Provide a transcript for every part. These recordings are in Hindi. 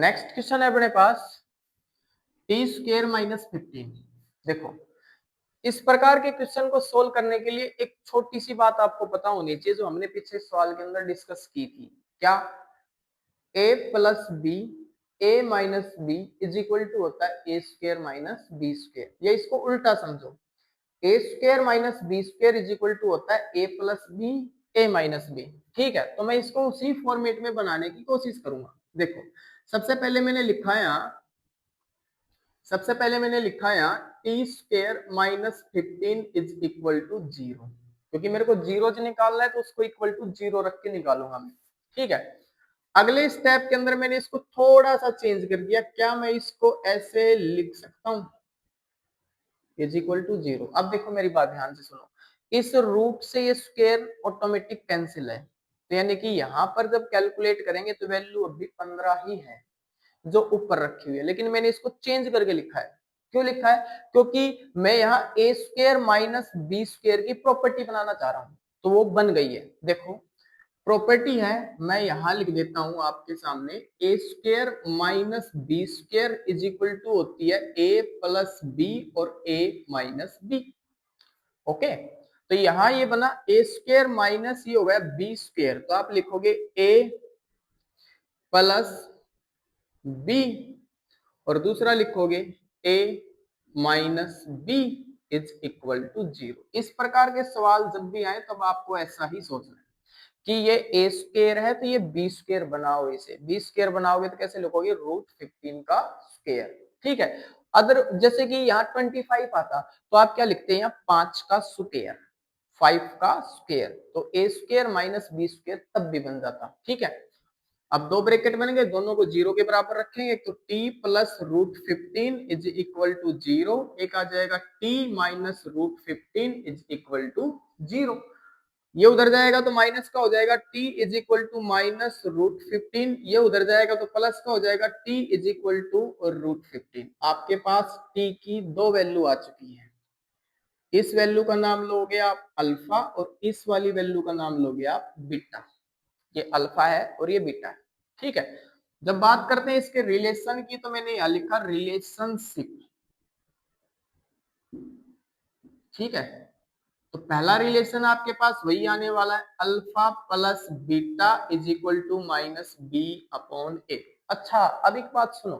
नेक्स्ट क्वेश्चन है अपने पास टी स्क्वेयर माइनस 15। देखो, इस प्रकार के क्वेश्चन को सोल्व करने के लिए एक छोटी सी बात आपको पता होनी चाहिए जो हमने पिछले सवाल के अंदर डिस्कस की थी। क्या? a plus B A minus B is equal to होता है A square minus B square. या इसको उल्टा समझो, A square minus B square is equal to होता है A plus B A minus B. ठीक है, तो मैं इसको उसी फॉर्मेट में बनाने की कोशिश करूंगा। देखो, सबसे पहले मैंने लिखा यहाँ T square minus 15 is equal to 0, क्योंकि मेरे को जीरो निकालना है तो उसको इक्वल टू 0 रख के निकालूंगा मैं। ठीक है, अगले स्टेप के अंदर मैंने इसको थोड़ा सा चेंज कर दिया। क्या मैं इसको ऐसे लिख सकता हूं, इज इक्वल टू 0। अब देखो मेरी बात ध्यान से सुनो, इस रूट से ये स्क्वायर ऑटोमेटिक कैंसिल है, तो यानी कि यहां पर जब कैलकुलेट करेंगे तो वैल्यू अभी 15 ही है जो ऊपर रखी हुई है, लेकिन मैंने इसको चेंज करके लिखा है। क्यों लिखा है? क्योंकि मैं यहाँ ए स्क्वायर माइनस बी स्क्वायर की प्रॉपर्टी बनाना चाह रहा हूं, तो वो बन गई है। देखो, प्रॉपर्टी है, मैं यहां लिख देता हूं आपके सामने, A square minus B square is equal to होती है ए प्लस बी और ए माइनस बी। ओके, तो यहां ये बना ए स्क्वायर माइनस ये हो गया बी स्क्वायर, तो आप लिखोगे ए प्लस बी और दूसरा लिखोगे a minus B is equal to 0। इस प्रकार के सवाल जब भी आए तब आपको ऐसा ही सोचना है कि ये ए स्क्वायर है तो ये बी स्क्वायर बनाओ, इसे बी स्क्वायर बनाओगे तो कैसे लिखोगे, रूट 15 का स्क्वायर। ठीक है, अदर जैसे कि यहाँ 25 आता तो आप क्या लिखते हैं, यहाँ 5 का स्क्वायर, 5 का स्क्वायर, तो ए स्क्वायर माइनस बी स्क्वायर तब भी बन जाता। ठीक है, अब दो ब्रैकेट बनेंगे, दोनों को 0 के बराबर रखेंगे, तो t plus root 15 is equal to 0। एक आ जाएगा t minus root 15 is equal to 0। ये उधर जाएगा तो माइनस का हो जाएगा t is equal to minus root 15, ये उधर जाएगा तो प्लस का हो जाएगा t is equal to root 15। आपके पास t की दो वैल्यू आ चुकी है। इस वैल्यू का नाम लोगे आप अल्फा और इस वाली वैल्यू का नाम लोगे आप बीटा। ये अल्फा है और ये बीटा है। ठीक है, जब बात करते हैं इसके रिलेशन की तो मैंने यहां लिखा रिलेशनशिप। ठीक है, तो पहला रिलेशन आपके पास वही आने वाला है, alpha plus beta is equal to minus B upon A. अच्छा, अब एक बात सुनो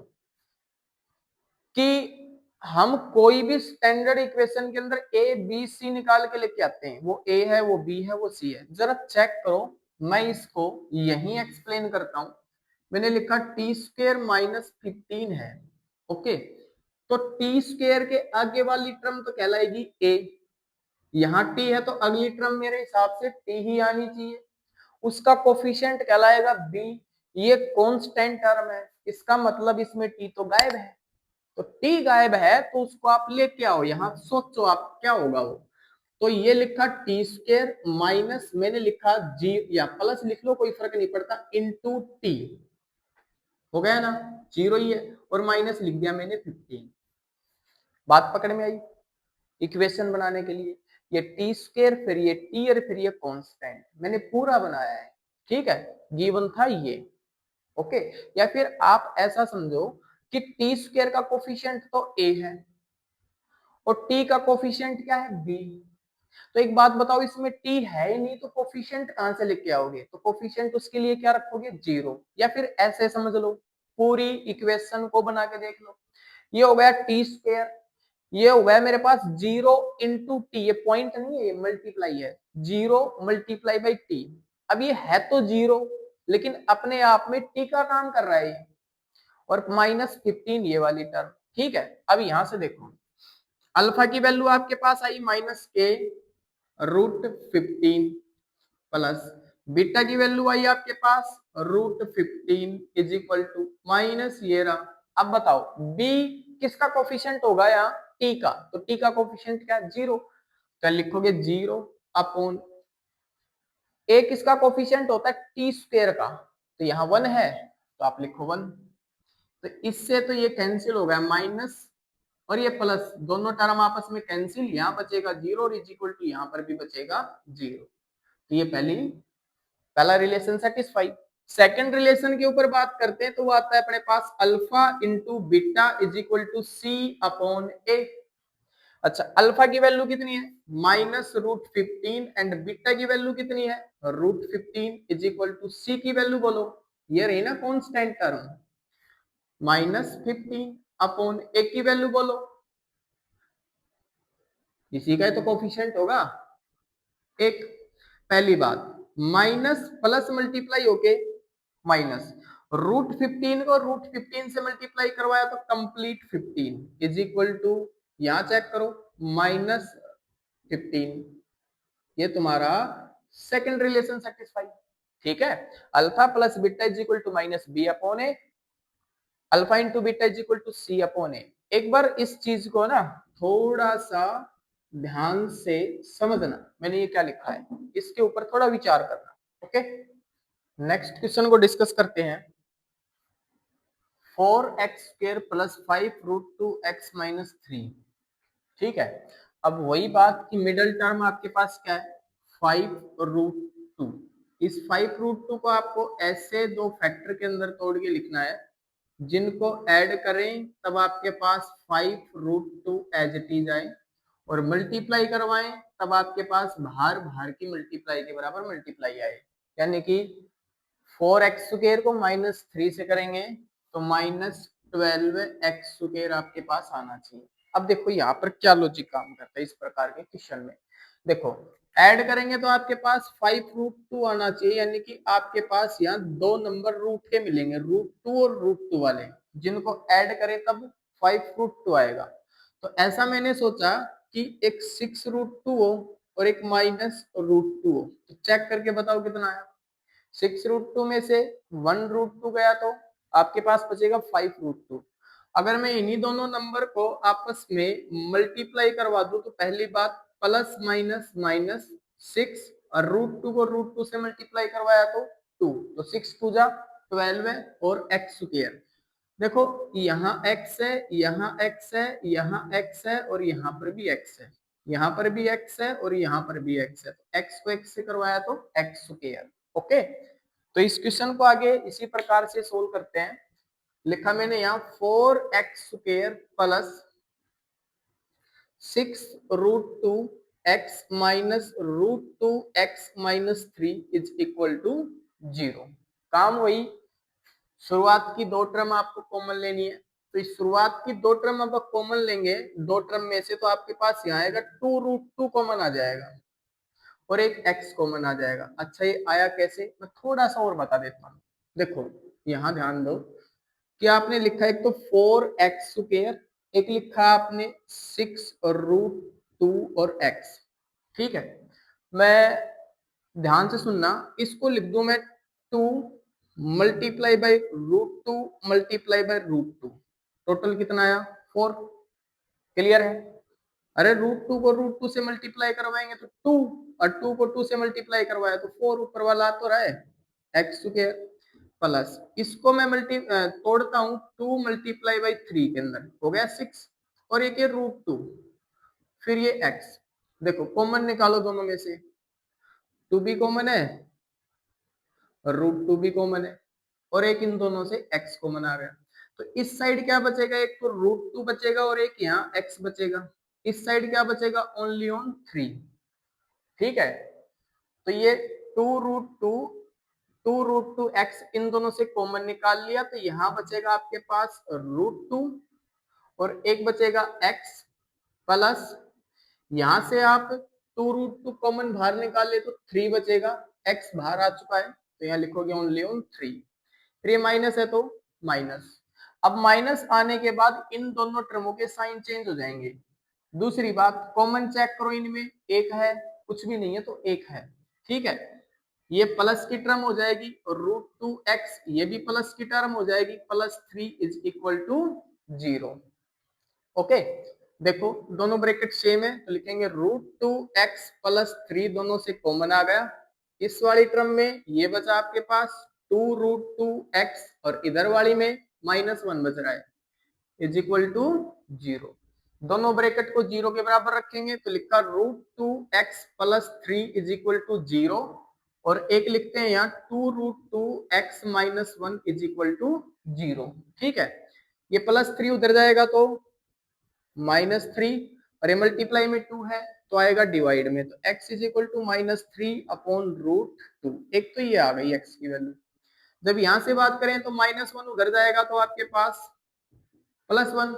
कि हम कोई भी स्टैंडर्ड इक्वेशन के अंदर ए बी सी निकाल के लेके आते हैं, वो ए है, वो बी है, वो सी है। जरा चेक करो, मैं इसको यही एक्सप्लेन करता हूं। मैंने लिखा टी स्क्वेयर माइनस 15 है। ओके, तो टी स्क्वेयर के आगे वाली टर्म तो कहलाएगी ए, यहाँ टी है तो अगली टर्म मेरे हिसाब से टी ही आनी चाहिए, उसका कोफिशिएंट कहलाएगा बी। ये कांस्टेंट टर्म है, इसका मतलब इसमें टी तो गायब है, तो टी गायब है तो उसको आप लेके आओ यहाँ, सोचो आप क्या होगा वो। तो ये लिखा टी स्क्वायर माइनस मैंने लिखा जी या प्लस लिख लो कोई फर्क नहीं पड़ता, इनटू टी हो गया ना, 0 ही है, और माइनस लिख दिया मैंने 15। बात पकड़ में आई? इक्वेशन बनाने के लिए ये टी स्क्वायर फिर ये टी और फिर ये कांस्टेंट मैंने पूरा बनाया है। ठीक है, गिवन था ये। ओके, या फिर आप ऐसा समझो कि टी स्क्वायर का कोफिशिएंट तो ए है और टी का कोफिशिएंट क्या है, बी। तो एक बात बताओ, इसमें टी है ही नहीं तो कोफिशिएंट कहां से लेके आओगे, तो कोफिशिएंट उसके लिए क्या रखोगे, 0। या फिर ऐसे समझ लो, पूरी इक्वेशन को बना के देख लो, ये हो गया टी स्क्वायर, ये हो गया मेरे पास 0 इंटू टी, ये पॉइंट नहीं है, ये मल्टीप्लाई है, 0 मल्टीप्लाई बाई टी। अब ये है तो 0 लेकिन अपने आप में टी का काम कर रहा है ये, और माइनस 15 ये वाली टर्म। ठीक है, अब यहां से देखो, अल्फा की वैल्यू आपके पास आई माइनस के रूट 15 प्लस बीटा की वैल्यू आई आपके पास root 15 is equal to minus ये रहा। अब बताओ बी किसका कोफिशिएंट होगा, यहाँ टी का, तो टी का कोफिशिएंट क्या है, 0, तो लिखोगे 0 अपॉन ए किसका कोफिशिएंट होता है, टी स्क्वायर का, तो यहाँ 1 है तो आप लिखो 1। तो इससे तो ये कैंसिल हो गया, माइनस और ये प्लस, दोनों टर्म आपस में कैंसिल, यहाँ बचेगा 0 और इज इक्वल टू यहाँ पर भी बचेगा 0। तो ये पहला रिलेशन सेटिस्फाई। सेकंड रिलेशन के ऊपर बात करते हैं तो वो आता है अपने पास alpha into beta is equal to C upon A. अच्छा, अल्फा की वैल्यू कितनी है -√15 एंड बीटा की वैल्यू कितनी है √15 इज इक्वल टू सी की वैल्यू बोलो, ये रही ना कांस्टेंट टर्म, -15 अपॉन ए की वैल्यू बोलो, इसी का तो कोफिशिएंट होगा एक। पहली बात, माइनस प्लस मल्टीप्लाई होके माइनस, √15 को √15 से मल्टीप्लाई करवाया तो कंप्लीट 15 इज इक्वल टू, यहां चेक करो -15, ये तुम्हारा सेकंड रिलेशन सेटिस्फाई। ठीक है, alpha plus beta is equal to minus B upon A, alpha into beta is equal to C upon A. एक बार इस चीज को ना थोड़ा सा ध्यान से समझना, मैंने ये क्या लिखा है इसके ऊपर थोड़ा विचार करना। ओके, नेक्स्ट क्वेश्चन को डिस्कस करते हैं। 4x² plus 5√2x minus 3। ठीक है, अब वही बात कि मिडिल टर्म आपके पास क्या है 5√2। इस 5√2 को आपको ऐसे दो फैक्टर के अंदर तोड़ के लिखना है जिनको ऐड करें तब आपके पास 5√2 एज इट इज आए, और मल्टीप्लाई करवाएं तब आपके पास भार भार की मल्टीप्लाई के बराबर मल्टीप्लाई आए। यानी कि 4x² को -3 से करेंगे तो -12x² आपके पास आना चाहिए। अब देखो यहाँ पर क्या लॉजिक काम करता है इस प्रकार के क्वेश्चन में। देखो, ऐड करेंगे तो आपके पास 5√2 आना चाहिए, यानी कि आपके पास यहाँ दो नंबर रूट के मिलेंगे, √2 और √2 वाले, जिनको ऐड करें तब 5√2 आएगा। तो ऐसा मैंने सोचा कि एक 6√2 हो और एक -√2 हो, तो चेक करके बताओ कितना आया। 6√2 में से 1√2 गया तो आपके पास बचेगा 5√2। अगर मैं इन्हीं दोनों नंबर को आपस में मल्टीप्लाई करवा दूं तो पहली बात प्लस माइनस माइनस 6, और √2 को √2 से मल्टीप्लाई करवाया तो 2, तो 6 2 जा 12 है, और x²। देखो यहाँ x है, यहाँ x है, यहाँ x है, और यहाँ पर भी x है, यहाँ पर भी x है, और यहाँ पर भी x है, तो x को x से करवाया तो x²। ओके, तो इस क्वेश्चन को आगे इसी प्रकार से सोल्व करते हैं। लिखा मैंने यहाँ 4x² plus 6√2x minus √2x minus 3 is equal to 0। काम वही, शुरुआत की दो टर्म आपको कॉमन लेनी है, तो इस शुरुआत की दो टर्म अब कॉमन लेंगे, दो टर्म में से तो आपके पास यहाँ आएगा 2√2 कॉमन आ जाएगा और एक x कॉमन आ जाएगा। अच्छा, ये आया कैसे, मैं थोड़ा सा और बता देता हूँ। देखो यहाँ ध्यान दो कि आपने लिखा एक तो 4x², एक लिखा आपने 6√2 और x। ठीक है, मैं ध्यान से सुनना, इसको लिख दूं मैं 2 multiply by √2 multiply by √2, total कितना आया 4। क्लियर है? अरे √2 को √2 से मल्टीप्लाई करवाएंगे तो 2, और 2 को 2 से मल्टीप्लाई करवाया तो 4, ऊपर वाला आ तो रहा है x² प्लस, इसको मैं तोड़ता हूँ 2 मल्टीप्लाई बाई 3 के अंदर हो गया 6, और एक √2, फिर ये x। देखो कॉमन निकालो दोनों में से, 2 भी कॉमन है और √2 भी कॉमन है, और एक इन दोनों से x कॉमन आ गया। तो इस साइड क्या बचेगा, एक तो √2 बचेगा और एक यहाँ x बचेगा। इस साइड क्या बचेगा, ओनली ऑन 3। ठीक है, तो ये 2√2x इन दोनों से कॉमन निकाल लिया, तो यहाँ बचेगा आपके पास √2 और एक बचेगा x प्लस, यहां से आप 2√2 कॉमन बाहर निकाल ले तो 3 बचेगा, x बाहर आ चुका है तो यहाँ लिखोगे ओनली ऑन 3। फिर ये माइनस है तो माइनस। अब माइनस आने के बाद इन दोनों टर्मों के साइन चेंज हो जाएंगे। दूसरी बात, कॉमन चेक करो, इनमें एक है, कुछ भी नहीं है तो एक है। ठीक है, ये प्लस की टर्म हो जाएगी और √2x ये भी प्लस की टर्म हो जाएगी, +3 इज इक्वल टू 0। ओके, देखो दोनों ब्रैकेट सेम है तो लिखेंगे √2x प्लस 3 दोनों से कॉमन आ गया। इस वाली टर्म में ये बचा आपके पास 2√2x और इधर वाली में -1 बच रहा है, इज इक्वल टू 0। दोनों ब्रैकेट को 0 के बराबर रखेंगे तो लिखा √2x plus 3 is equal to 0। और एक लिखते हैं यहाँ 2√2x minus 1 is equal to 0। ठीक है, ये +3 उधर जाएगा तो -3 और ये मल्टीप्लाई में 2 है तो आएगा डिवाइड में, तो x इज इक्वल टू -3/√2। एक तो ये आ गई x की वैल्यू। जब यहां से बात करें तो -1 उधर जाएगा तो आपके पास +1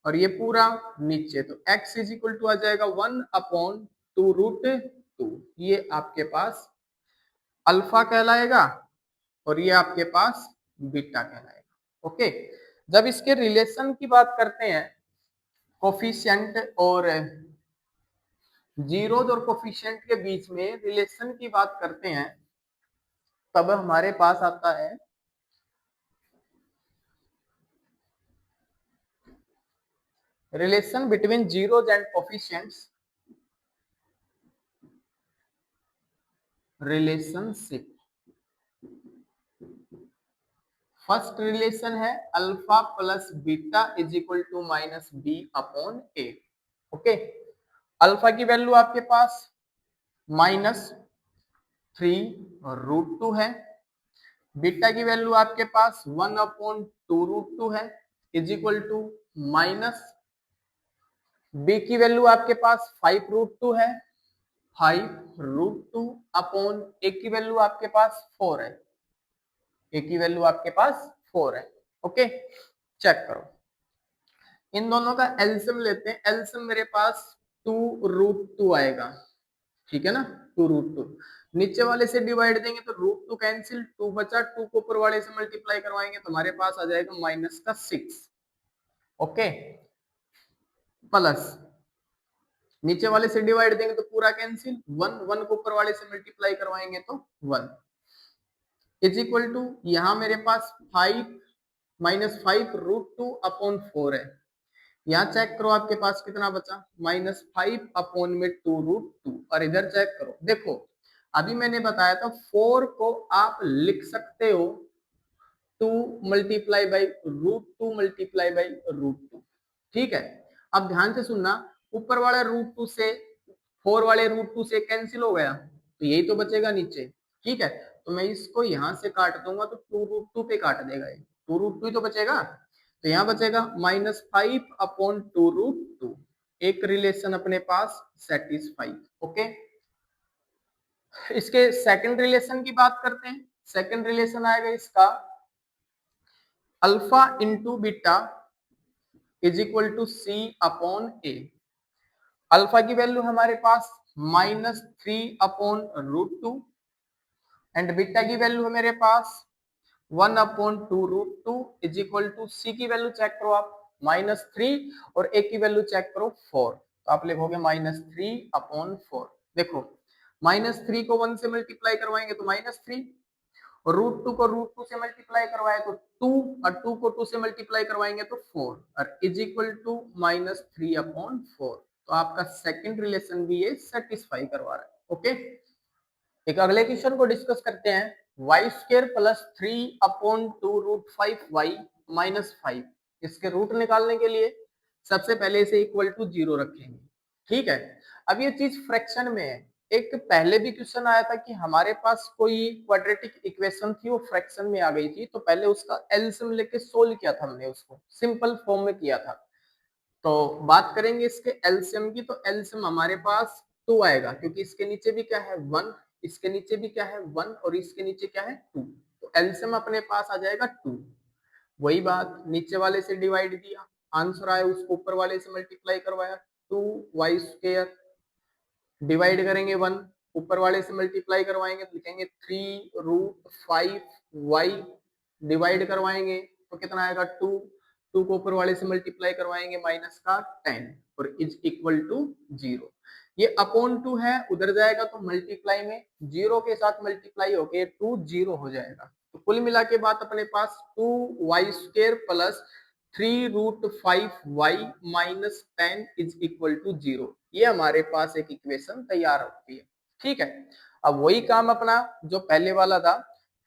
और ये पूरा नीचे, तो x इज इक्वल टू आ जाएगा 1/2√2। ये आपके पास अल्फा कहलाएगा और ये आपके पास बीटा कहलाएगा। ओके, जब इसके रिलेशन की बात करते हैं, कोफिशिएंट और जीरोज और कोफिशिएंट के बीच में रिलेशन की बात करते हैं, तब हमारे पास आता है relation between zeros and coefficients. Relationship, first relation है alpha plus beta is equal to -b/a। Okay, alpha की वैल्यू आपके पास -3√2 है, बीटा की वैल्यू आपके पास 1/2√2 है is equal to minus B की वैल्यू आपके पास 5√2 है, 5√2 ए की वैल्यू आपके पास 4 है, ए की वैल्यू आपके पास 4 है। ओके, चेक करो, इन दोनों का एलसीएम लेते हैं। एलसीएम मेरे पास 2√2 आएगा, ठीक है ना, 2√2 नीचे वाले से डिवाइड देंगे तो √2 कैंसिल, 2 बचा, 2 को ऊपर वाले से मल्टीप्लाई करवाएंगे तो हमारे पास आ जाएगा -6। ओके, प्लस नीचे वाले से डिवाइड देंगे तो पूरा कैंसिल, 1 को ऊपर वाले से मल्टीप्लाई करवाएंगे तो 1 इज इक्वल टू, यहां मेरे पास 5 -5√2/4 है। यहाँ चेक करो आपके पास कितना बचा, -5/2√2। और इधर चेक करो, देखो अभी मैंने बताया था 4 को आप लिख सकते हो 2 मल्टीप्लाई बाई √2 मल्टीप्लाई बाई √2। ठीक है, अब ध्यान से सुनना, ऊपर वाला √2 से 4 वाले √2 से कैंसिल हो गया तो यही तो बचेगा नीचे। ठीक है, तो मैं इसको यहां से काट दूंगा तो 2√2 पे काट देगा, ये 2√2 ही तो बचेगा, तो यहाँ बचेगा -5/2√2। एक रिलेशन अपने पास सेटिस्फाई। ओके, इसके सेकंड रिलेशन की बात करते हैं। सेकंड रिलेशन आएगा इसका alpha into beta is equal to C/A। Alpha की वैल्यू हमारे पास -3/√2 एंड बीटा की वैल्यू है मेरे पास 1/2√2 इज इक्वल टू C की वैल्यू चेक करो आप -3 और A की वैल्यू चेक करो 4, तो आप लिखोगे -3/4। देखो -3 को 1 से मल्टीप्लाई करवाएंगे तो -3 और √2 को √2 से मल्टीप्लाई करवाए तो 2 और 2 को 2 से मल्टीप्लाई करवाएंगे तो 4 और इज इक्वल टू -3/4। तो आपका सेकंड रिलेशन भी ये सेटिस्फाई करवा रहा है। ओके, एक अगले क्वेश्चन को डिस्कस करते हैं। y² प्लस 3/2√5y माइनस 5, इसके रूट निकालने के लिए सबसे पहले इसे इक्वल टू 0 रखेंगे। ठीक है, अब ये चीज फ्रैक्शन में है। एक पहले भी क्वेश्चन आया था कि हमारे पास कोई क्वाड्रेटिक इक्वेशन थी, वो फ्रैक्शन में आ गई थी, तो पहले उसका एलसीएम लेके सोल्व किया था हमने, उसको सिंपल फॉर्म में किया था। तो बात करेंगे इसके एलसीएम की, तो एलसीएम हमारे पास 2 आएगा क्योंकि इसके नीचे भी क्या है 1, इसके नीचे भी क्या है 1 और इसके नीचे क्या है 2, तो एलसीएम अपने पास आ जाएगा 2। वही बात, नीचे वाले से डिवाइड दिया, आंसर आया, उसको ऊपर वाले से मल्टीप्लाई करवाया, 2y² डिवाइड करेंगे 1, ऊपर वाले से मल्टीप्लाई करवाएंगे तो लिखेंगे 3√5y डिवाइड करवाएंगे तो कितना आएगा 2, 2 को ऊपर वाले से मल्टीप्लाई करवाएंगे -10 और इज इक्वल टू 0। ये अपॉन 2 है, उधर जाएगा तो मल्टीप्लाई में 0 के साथ मल्टीप्लाई होके 2 0 हो जाएगा। तो कुल मिला के बात अपने पास 2y² plus 3√5y minus 10 is equal to 0, ये हमारे पास एक इक्वेशन तैयार होती है। ठीक है, अब वही काम अपना जो पहले वाला था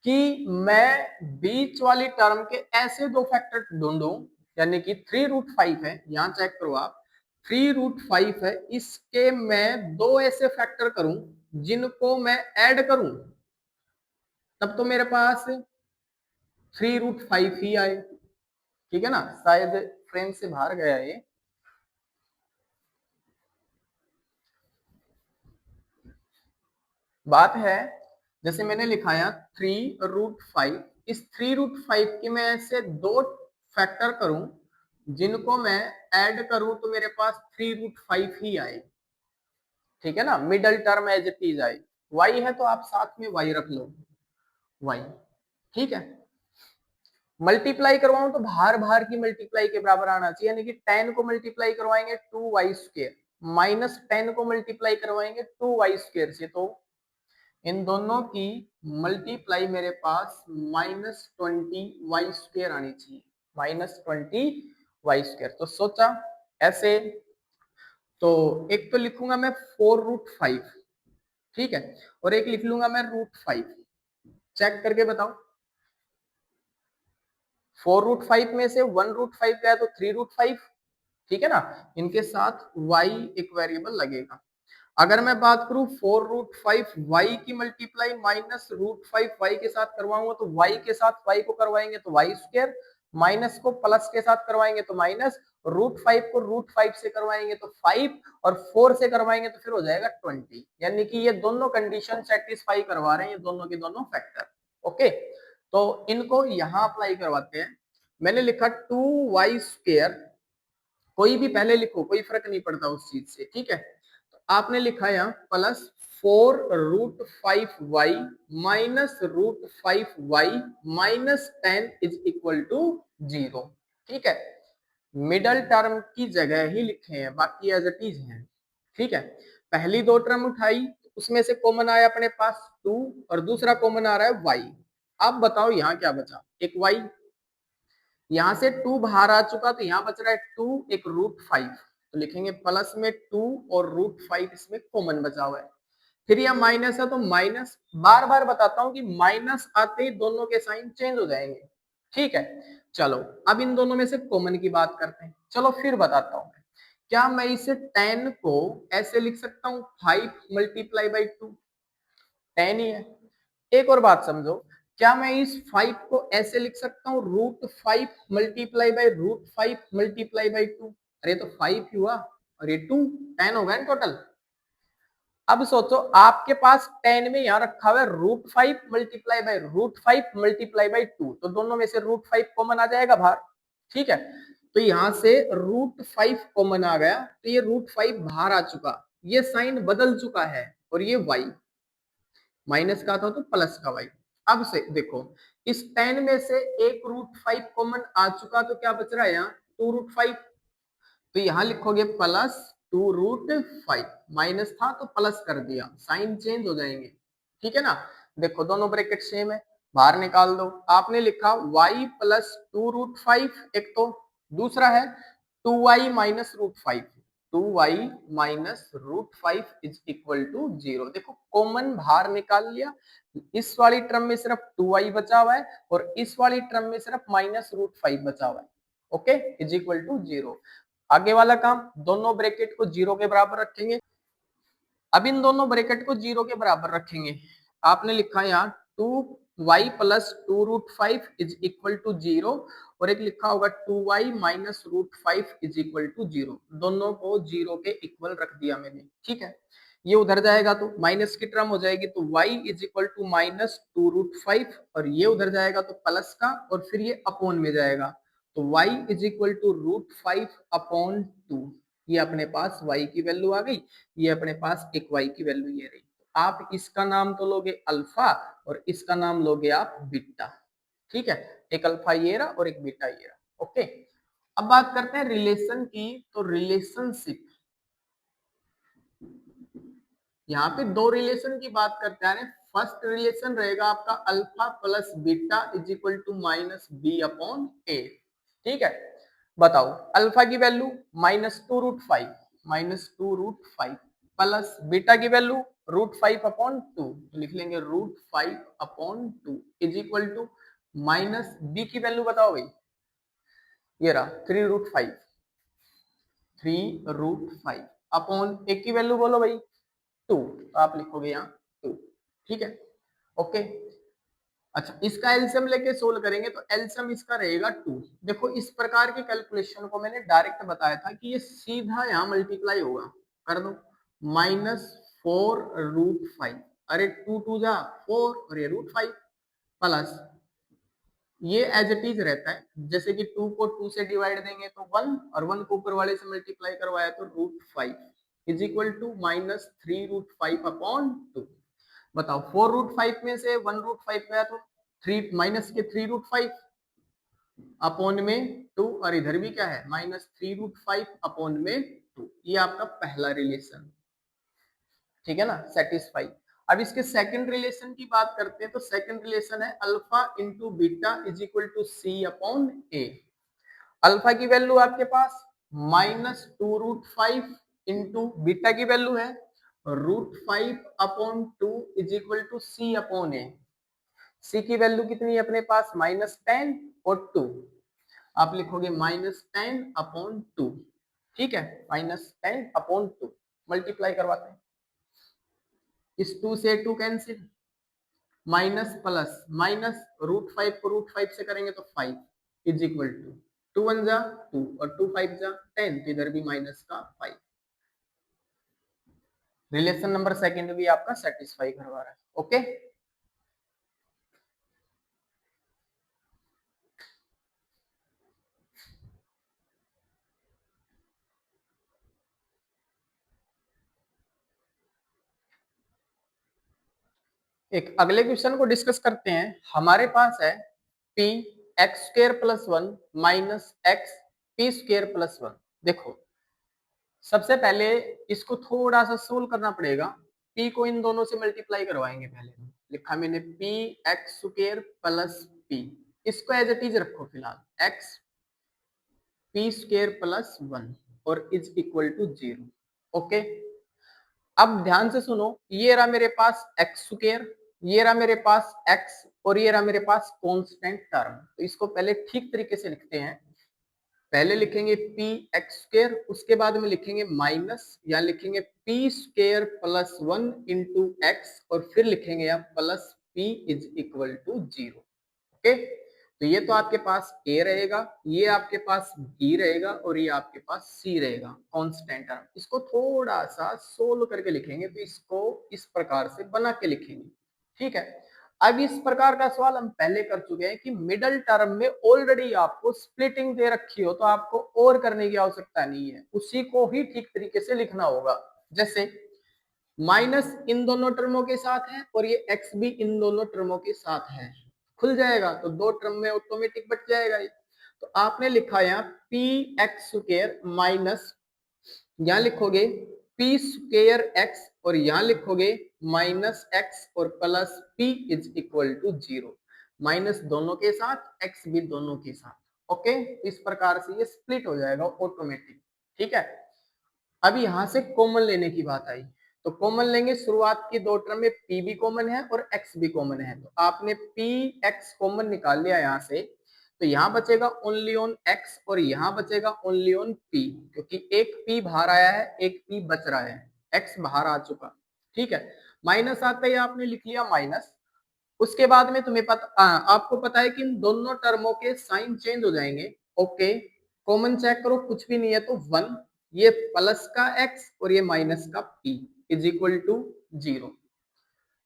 कि मैं बीच वाली टर्म के ऐसे दो फैक्टर ढूंढूं, यानी कि 3√5 है, यहां चेक करो आप 3√5 है, इसके मैं दो ऐसे फैक्टर करूं जिनको मैं ऐड करूं, तब तो मेरे पास 3√5 ही आए, ठीक है ना। शायद फ्रेम से बाहर गया ये, बात है जैसे मैंने लिखाया 3√5, इस 3√5 के मैं ऐसे दो फैक्टर करूं जिनको मैं ऐड करूं तो मेरे पास 3√5 ही आए, ठीक है ना। Middle term as it is आए, वाई है तो आप साथ में वाई रख लो, वाई, ठीक है। मल्टीप्लाई करवाऊं तो बाहर बाहर की मल्टीप्लाई के बराबर आना चाहिए, यानी कि 10 को मल्टीप्लाई करवाएंगे 2y² माइनस 10 को मल्टीप्लाई करवाएंगे 2y² से, तो इन दोनों की मल्टीप्लाई मेरे पास -20y² आनी चाहिए, -20y²। तो सोचा ऐसे, तो एक तो लिखूंगा मैं 4√5, ठीक है, और एक लिख लूंगा मैं √5। चेक करके बताओ, 4√5 में से 1√5 गया तो 3√5, ठीक है ना। इनके साथ y एक वेरिएबल लगेगा। अगर मैं बात करूं 4√5 y की मल्टीप्लाई -√5 y के साथ करवाऊंगा तो y के साथ y को करवाएंगे तो y², माइनस को प्लस के साथ करवाएंगे तो माइनस, √5 को √5 से करवाएंगे तो 5, और 4 से करवाएंगे तो फिर हो जाएगा 20, यानी कि ये दोनों कंडीशन सेटिस्फाई करवा रहे हैं, ये दोनों के दोनों फैक्टर। ओके, तो इनको यहां अप्लाई करवाते हैं। मैंने लिखा 2y², कोई भी पहले लिखो, कोई फर्क नहीं पड़ता उस चीज से, ठीक है। तो आपने लिखा यहाँ plus 4√5y minus √5y minus 10 is equal to 0, ठीक है। मिडल टर्म की जगह ही लिखे हैं, बाकी एज इट इज है, ठीक है। पहली दो टर्म उठाई, उसमें से कॉमन आया अपने पास 2 और दूसरा कॉमन आ रहा है y। अब बताओ यहाँ क्या बचा, एक y, यहां से 2 बाहर आ चुका तो यहाँ बच रहा है 2, एक √5, तो लिखेंगे प्लस में 2 और √5 इसमें कॉमन बचा हुआ है। फिर यह माइनस है तो माइनस, बार बार बताता हूं कि माइनस आते ही दोनों के साइन चेंज हो जाएंगे, ठीक है। चलो अब इन दोनों में से कॉमन की बात करते हैं। चलो फिर बताता हूं, क्या मैं इसे 10 को ऐसे लिख सकता हूँ 5 मल्टीप्लाई बाई 2, 10 ही है। एक और बात समझो, क्या मैं इस 5 को ऐसे लिख सकता हूँ √5 मल्टीप्लाई बाई √5 मल्टीप्लाई बाई 2, अरे तो 5 ही हुआ और ये 2, 10 हो गया टोटल। अब सोचो आपके पास 10 में यहां रखा हुआ है √5 मल्टीप्लाई बाई √5 मल्टीप्लाई बाई 2, तो दोनों में से √5 कॉमन आ जाएगा बाहर, ठीक है। तो यहां से √5 कॉमन आ गया, तो ये √5 बाहर आ चुका, ये साइन बदल चुका है, और ये y माइनस का था तो प्लस का y। अब से देखो, इस 10 में से एक √5 कॉमन आ चुका, तो क्या बच रहा है यहाँ 2√5, तो यहां लिखोगे प्लस 2√5, माइनस था तो प्लस कर दिया, साइन चेंज हो जाएंगे, ठीक है ना। देखो दोनों ब्रैकेट सेम है, बाहर निकाल दो। आपने लिखा y प्लस 2√5 एक, तो दूसरा है 2y minus √5, 2y minus √5 is equal to 0। देखो कॉमन बाहर निकाल लिया, इस वाली टर्म में सिर्फ 2y बचा हुआ है और इस वाली टर्म में सिर्फ माइनस √5 बचा हुआ है, ओके, इज इक्वल टू 0। आगे वाला काम, दोनों ब्रैकेट को 0 के बराबर रखेंगे। अब इन दोनों ब्रैकेट को 0 के बराबर रखेंगे। आपने लिखा यहाँ 2y plus 2√5 is equal to 0, और एक लिखा होगा 2y minus √5 is equal to 0, दोनों को 0 के इक्वल रख दिया मैंने, ठीक है। ये उधर जाएगा तो माइनस की टर्म हो जाएगी, तो y is equal to minus 2√5, और ये उधर जाएगा तो प्लस का, और फिर ये अपॉन में जाएगा, तो y is equal to √5 upon 2। ये अपने पास y की वैल्यू आ गई, ये अपने पास एक y की वैल्यू ये रही। आप इसका नाम तो लोगे अल्फा और इसका नाम लोगे आप बीटा, ठीक है। एक अल्फा ये रहा और एक बीटा ये रहा, ओके। अब बात करते हैं रिलेशन की, तो रिलेशनशिप, यहाँ पे दो रिलेशन की बात करते हैं। फर्स्ट रिलेशन रहेगा आपका alpha plus beta is equal to minus B upon A, ठीक है। बताओ अल्फा की वैल्यू -2√5, -2√5 प्लस बीटा की वैल्यू √5/2, तो लिख लेंगे √5/2 is equal to minus B की वैल्यू बताओ भाई, ये रहा 3√5, 3√5 अपॉन ए की वैल्यू बोलो भाई 2, तो आप लिखोगे यहाँ 2, ठीक है, ओके। अच्छा, इसका एलसीएम लेके सोल्व करेंगे तो एलसीएम इसका रहेगा 2। देखो इस प्रकार की कैलकुलेशन को मैंने डायरेक्ट बताया था कि ये सीधा यहाँ मल्टीप्लाई होगा, कर दो -4√5, अरे 2 2 जा 4 और ये √5 प्लस ये एज इट इज रहता है, जैसे कि 2 को 2 से डिवाइड देंगे तो 1 और 1 को ऊपर वाले से मल्टीप्लाई करवाया तो √5 इज इक्वल टू -3√5 अपॉन 2। बताओ 4√5 में से 1√5 गया तो 3 माइनस के 3√5 अपॉन में 2 और इधर भी क्या है -3√5 अपॉन में 2। ये आपका पहला रिलेशन, ठीक है ना, सेटिस्फाई। अब इसके सेकंड रिलेशन की बात करते हैं तो सेकंड रिलेशन है alpha into beta is equal to C upon A. Alpha की वैल्यू आपके पास -2√5 इंटू बीटा की वैल्यू है √5 upon 2 is equal to C upon A. C की वैल्यू कितनी है अपने पास -10 और 2, आप लिखोगे -10 अपॉन 2, ठीक है, -10 अपॉन 2 मल्टीप्लाई करवाते हैं, इस 2 से 2 कैंसिल, माइनस प्लस माइनस √5 को √5 से करेंगे तो 5 इज इक्वल टू 2 1 जा 2 और 2 5 जा 10, तो इधर भी माइनस का 5। रिलेशन नंबर सेकंड भी आपका सेटिस्फाई करवा रहा है, ओके। एक अगले क्वेश्चन को डिस्कस करते हैं। हमारे पास है p x square plus 1 minus x p square plus 1। देखो सबसे पहले इसको थोड़ा सा सोल्व करना पड़ेगा, p को इन दोनों से मल्टीप्लाई करवाएंगे। पहले लिखा मैंने p x square plus p, इसको एज इट इज रखो फिलहाल, x p स्क्र प्लस 1 और इज इक्वल टू 0, ओके। अब ध्यान से सुनो, ये रहा मेरे पास एक्स स्क्वायर, ये रहा मेरे पास एक्स और ये रहा मेरे पास कांस्टेंट टर्म। तो इसको पहले ठीक तरीके से लिखते हैं। पहले लिखेंगे पी एक्स स्क्वायर, उसके बाद में लिखेंगे माइनस या लिखेंगे P square plus 1 into X और फिर लिखेंगे आप plus P is equal to 0, okay. तो ये तो आपके पास a रहेगा, ये आपके पास b रहेगा और ये आपके पास c रहेगा कांस्टेंट टर्म। इसको थोड़ा सा सोल्व करके लिखेंगे तो इसको इस प्रकार से बना के लिखेंगे, ठीक है। अब इस प्रकार का सवाल हम पहले कर चुके हैं कि मिडल टर्म में ऑलरेडी आपको स्प्लिटिंग दे रखी हो तो आपको और करने की आवश्यकता नहीं है, उसी को ही ठीक तरीके से लिखना होगा। जैसे माइनस इन दोनों टर्मों के साथ है और ये x भी इन दोनों टर्मों के साथ है, खुल जाएगा तो दो टर्म में ऑटोमेटिक बच जाएगा ये। तो आपने लिखा यहाँ पी एक्स स्क्र माइनस, यहाँ लिखोगे पी स्क्र एक्स और यहाँ लिखोगे माइनस एक्स और plus P is equal to 0। Minus दोनों के साथ एक्स भी दोनों के साथ, ओके। इस प्रकार से ये स्प्लिट हो जाएगा ऑटोमेटिक, ठीक है। अब यहाँ से कॉमन लेने की बात आई तो कॉमन लेंगे, शुरुआत की दो टर्म में p भी कॉमन है और x भी कॉमन है, तो आपने p x कॉमन निकाल लिया यहाँ से, तो यहाँ बचेगा ओनली ऑन x और यहाँ बचेगा ओनली ऑन p, क्योंकि एक p बाहर आया है एक p बच रहा है, x बाहर आ चुका, ठीक है। माइनस आता ही आपने लिख लिया माइनस, उसके बाद में तुम्हें पता आपको पता है कि इन दोनों टर्मों के साइन चेंज हो जाएंगे, ओके। कॉमन चेक करो, कुछ भी नहीं है तो 1, ये प्लस का x और ये माइनस का p इज इक्वल टू 0।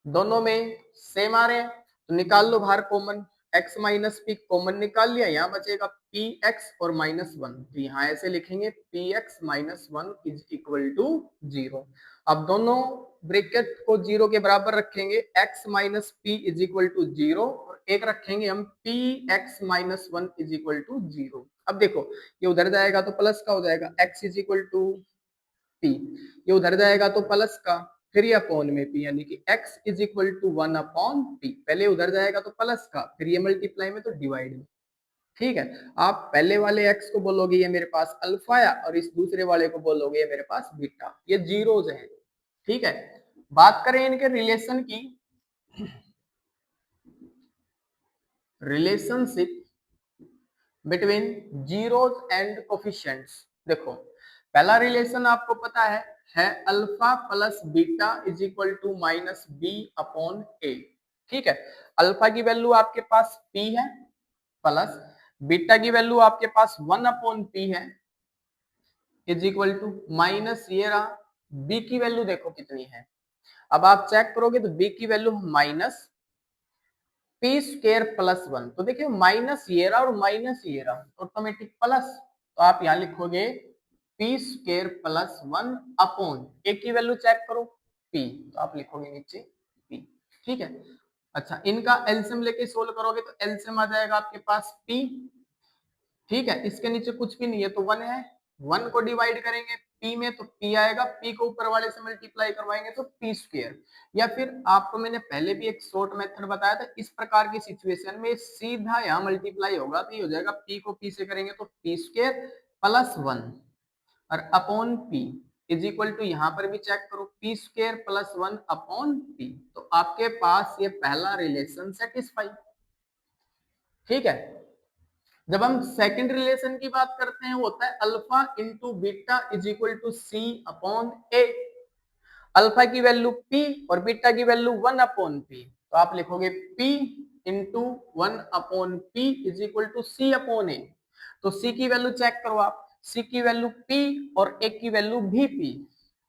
दोनों में सेम आ रहे हैं तो निकाल लो बाहर common, x minus P common निकाल लिया, यहाँ बचेगा पी एक्स और माइनस 1, तो यहाँ ऐसे लिखेंगे P X minus 1 is equal to 0। अब दोनों ब्रैकेट को 0 के बराबर रखेंगे, x minus P is equal to 0 और एक रखेंगे हम P X minus 1 is equal to 0। अब देखो ये उधर जाएगा तो प्लस का हो जाएगा x is equal to p, ये उधर जाएगा तो प्लस का, फिर ये अपॉन में p, यानी कि x is equal to 1 upon p। पहले उधर जाएगा तो प्लस का, फिर ये मल्टीप्लाई में तो डिवाइड में, ठीक है। आप पहले वाले x को बोलोगे ये मेरे पास अल्फा है और इस दूसरे वाले को बोलोगे ये मेरे पास बीटा, ये जीरोज हैं, ठीक है। बात करें इनके रिलेशन की, relationship between zeros and coefficients. देखो पहला रिलेशन आपको पता है alpha plus beta is equal to minus B upon A. ठीक है। अल्फा की वैल्यू आपके पास p है प्लस बीटा की वैल्यू आपके पास 1/p है इज इक्वल टू माइनस ये रहा b की वैल्यू देखो कितनी है। अब आप चेक करोगे तो b की value minus P square plus 1, तो देखिए माइनस ये रहा और माइनस ये रहा ऑटोमेटिक प्लस, तो आप यहाँ लिखोगे पी स्क्र प्लस 1 अपॉन ए की वैल्यू चेक करो p, तो आप लिखोगे नीचे p। ठीक है। अच्छा इनका एलसीएम लेके सोल्व करोगे तो एलसीएम आ जाएगा आपके पास p। ठीक है, इसके नीचे कुछ भी नहीं है तो 1 है, 1 को डिवाइड करेंगे p में तो p आएगा, p को ऊपर वाले से मल्टीप्लाई करवाएंगे तो p स्क्वायर, या फिर आपको मैंने पहले भी एक शॉर्ट मेथड बताया था, इस प्रकार की सिचुएशन में सीधा यहाँ मल्टीप्लाई होगा तो ये हो जाएगा p को p से करेंगे तो p स्क्वायर प्लस 1 और upon p is equal to यहाँ पर भी चेक करो p square plus 1 upon p, तो आपके पास ये पहला रिलेशन सेटिस्फाई। ठीक है। जब हम सेकंड रिलेशन की बात करते हैं वो होता है alpha into beta is equal to C upon A. Alpha की वैल्यू p और बीटा की वैल्यू 1/p, तो आप लिखोगे p into 1/p is equal to C upon A. तो c की वैल्यू चेक करो आप, c की वैल्यू p और a की वैल्यू भी p,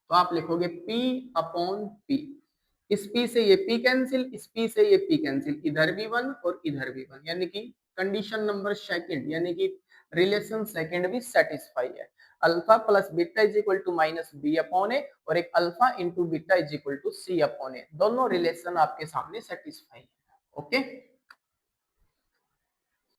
तो आप लिखोगे p अपॉन p। इस p से ये p कैंसिल, इस p से ये p कैंसिल, इधर भी 1 और इधर भी 1, यानी कि कंडीशन नंबर सेकंड यानी कि रिलेशन सेकंड भी सेटिस्फाई है। Alpha plus beta is equal to minus B upon A और एक alpha into beta is equal to C upon A, दोनों रिलेशन आपके सामने सेटिस्फाई है। ओके।